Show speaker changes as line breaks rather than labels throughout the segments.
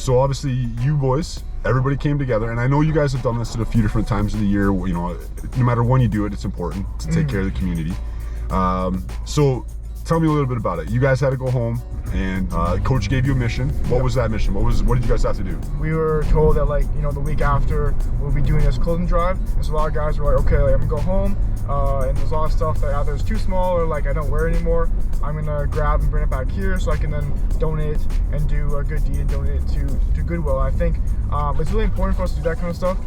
So obviously you boys, everybody came together, and I know you guys have done this at a few different times of the year. You know, no matter when you do it, it's important to take care of the community. So tell me a little bit about it. You guys had to go home, and coach gave you a mission. What was that mission? What did you guys have to do?
We were told that, like, you know, the week after we'll be doing this clothing drive, and so a lot of guys were like, okay, like, I'm gonna go home, and there's a lot of stuff that either is too small or like I don't wear anymore. I'm gonna grab and bring it back here so I can then donate and do a good deed and donate it to Goodwill. I think it's really important for us to do that kind of stuff.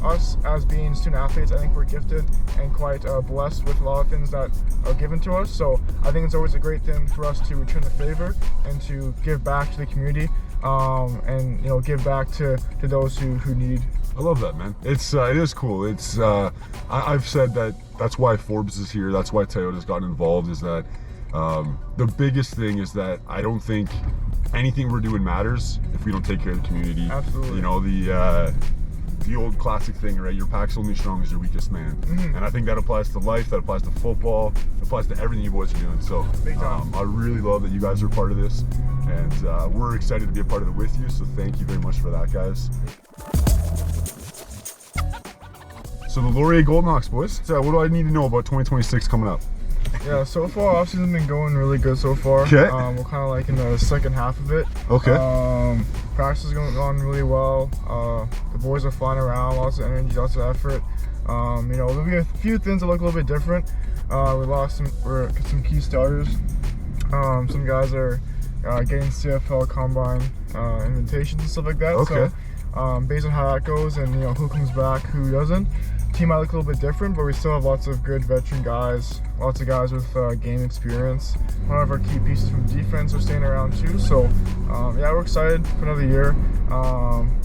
Us as being student athletes, I think we're gifted and quite blessed with a lot of things that are given to us. So I think it's always a great thing for us to return the favor and to give back to the community, and, you know, give back to those who need.
I love that, man. It is cool. I've said that's why Forbes is here. That's why Toyota's gotten involved. Is that the biggest thing is that I don't think anything we're doing matters if we don't take care of the community.
Absolutely.
You know, the old classic thing, right? Your pack's only as strong as your weakest man. And I think that applies to life, that applies to football, it applies to everything you boys are doing. So I really love that you guys are part of this, and we're excited to be a part of it with you. So thank you very much for that, guys. So the Laurier Golden Hawks, boys. So what do I need to know about 2026 coming up?
Yeah, so far offseason's been going really good so far.
Okay.
We're kind of like in the second half of it.
Okay.
Practice is going really well. The boys are flying around, lots of energy, lots of effort. You know, there'll be a few things that look a little bit different. We lost some key starters. Some guys are getting CFL combine invitations and stuff like that.
Okay.
So based on how that goes and, you know, who comes back, who doesn't, team might look a little bit different, but we still have lots of good veteran guys, lots of guys with game experience. One of our key pieces from defense are staying around too. So yeah, we're excited for another year.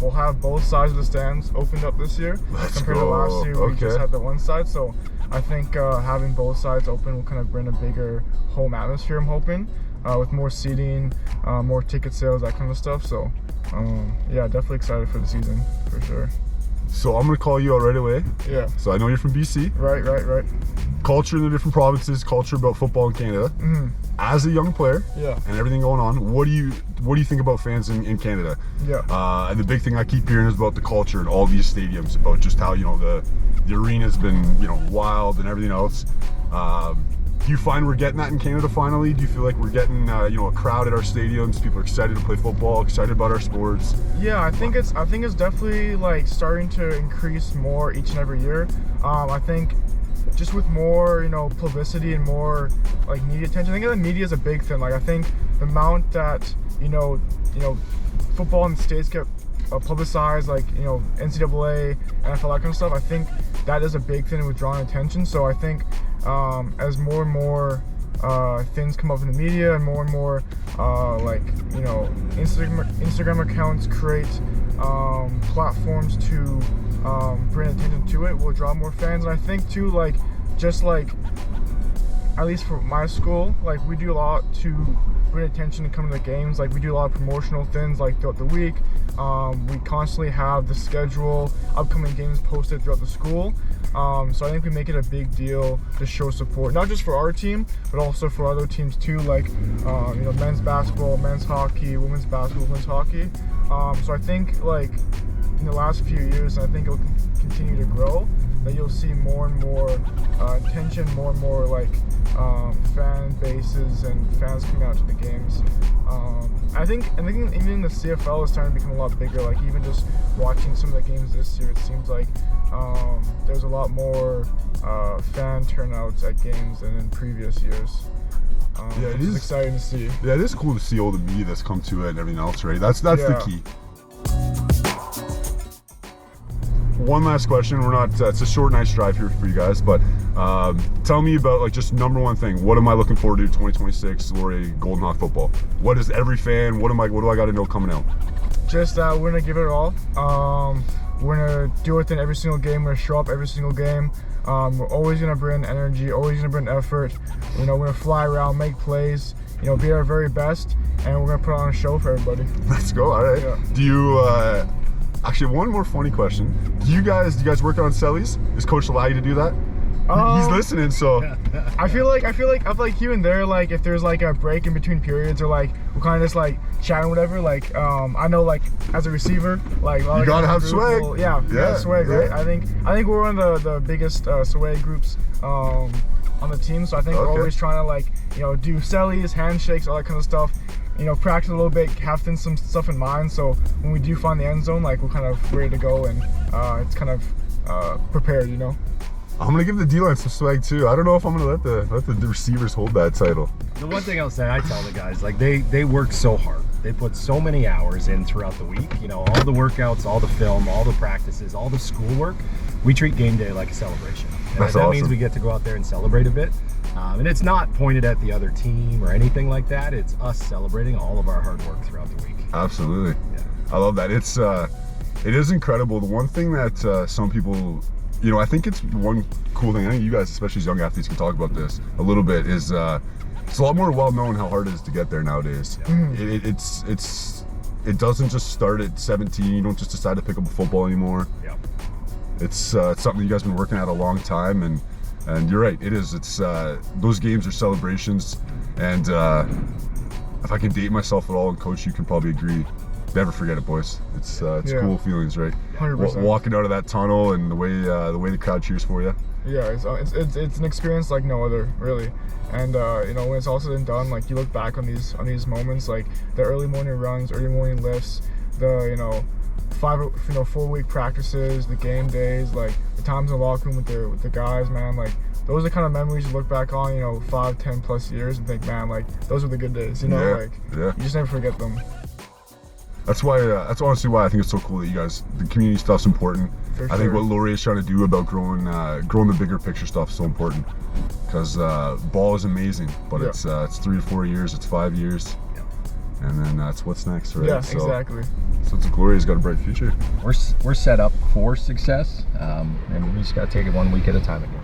We'll have both sides of the stands opened up this year. Compared to last year, we just had the one side. So I think having both sides open will kind of bring a bigger home atmosphere, I'm hoping, with more seating, more ticket sales, that kind of stuff. So yeah, definitely excited for the season for sure.
So I'm gonna call you out right away.
Yeah.
So I know you're from BC.
Right.
Culture in the different provinces, culture about football in Canada. As a young player,
yeah, and
everything going on, what do you think about fans in Canada?
Yeah.
And the big thing I keep hearing is about the culture in all these stadiums, about just how, you know, the arena's been, you know, wild and everything else. Do you find we're getting that in Canada finally? Do you feel like we're getting you know, a crowd at our stadiums? People are excited to play football, excited about our sports.
Yeah, I think it's definitely like starting to increase more each and every year. I think just with more, you know, publicity and more like media attention. I think the media is a big thing. Like I think the amount that you know football in the States get publicized, like, you know, NCAA, NFL, that kind of stuff. I think that is a big thing with drawing attention. So I think as more and more things come up in the media and more like, you know, Instagram accounts create platforms to bring attention to it, will draw more fans. And I think too, like, just like, at least for my school, like, we do a lot to bring attention to come to the games. Like, we do a lot of promotional things like throughout the week. We constantly have the schedule, upcoming games posted throughout the school. So I think we make it a big deal to show support, not just for our team, but also for other teams too, like you know, men's basketball, men's hockey, women's basketball, women's hockey. So I think, like, in the last few years, and I think it will continue to grow, that you'll see more and more attention, more and more like fan bases and fans coming out to the games. I think even the CFL is starting to become a lot bigger. Like, even just watching some of the games this year, it seems like there's a lot more fan turnouts at games than in previous years.
Yeah, it is
exciting to see.
Yeah, it is cool to see all the media that's come to it and everything else, right? That's the key. One last question. We're not. It's a short, nice drive here for you guys, but tell me about, like, just number one thing. What am I looking forward to 2026 Laurier Golden Hawk football? What is every fan? What do I got to know coming out?
Just we're gonna give it all. We're gonna do it in every single game. We're gonna show up every single game. We're always gonna bring energy. Always gonna bring effort. You know, we're gonna fly around, make plays. You know, be our very best, and we're gonna put on a show for everybody.
Let's go. All right. Yeah. Do you? Actually, one more funny question. Do you guys work on cellies? Does Coach allow you to do that? He's listening, so
I feel like here and there, like if there's like a break in between periods, or like we're kind of just like chatting, whatever. Like I know, like as a receiver, like
you gotta have swag.
Yeah, swag, right? I think we're one of the biggest swag groups on the team. So I think we're always trying to, like, you know, do sellies, handshakes, all that kind of stuff. You know, practice a little bit, have some stuff in mind. So when we do find the end zone, like we're kind of ready to go, and it's kind of prepared, you know.
I'm gonna give the D-line some swag too. I don't know if I'm gonna let the receivers hold that title.
The one thing I'll say, I tell the guys, like they work so hard. They put so many hours in throughout the week. You know, all the workouts, all the film, all the practices, all the schoolwork. We treat game day like a celebration. And
That's
that
awesome.
means we get to go out there and celebrate a bit. And it's not pointed at the other team or anything like that. It's us celebrating all of our hard work throughout the week.
Absolutely.
Yeah.
I love that. It is incredible. The one thing that some people, you know, I think it's one cool thing. I think you guys, especially as young athletes, can talk about this a little bit. Is it's a lot more well known how hard it is to get there nowadays. It doesn't just start at 17. You don't just decide to pick up a football anymore.
Yeah.
It's something you guys have been working at a long time, and you're right. It is. It's those games are celebrations, and if I can date myself at all, and Coach, you can probably agree. Never forget it, boys. It's cool feelings, right?
100%.
Walking out of that tunnel and the way the crowd cheers for you.
Yeah, it's an experience like no other, really. And you know, when it's all said and done, like you look back on these moments, like the early morning runs, early morning lifts, the 4-week practices, the game days, like the times in the locker room with the guys, man. Like those are the kind of memories you look back on, 5, 10 plus years, and think, man, like those are the good days, you just never forget them.
That's honestly why I think it's so cool that you guys, the community stuff's important. I think what Laurier is trying to do about growing the bigger picture stuff is so important, because ball is amazing, but it's 3 to 4 years, it's 5 years, and then that's what's next, right?
Yeah, exactly.
So it's Laurier's got a bright future.
We're set up for success, and we just got to take it one week at a time again.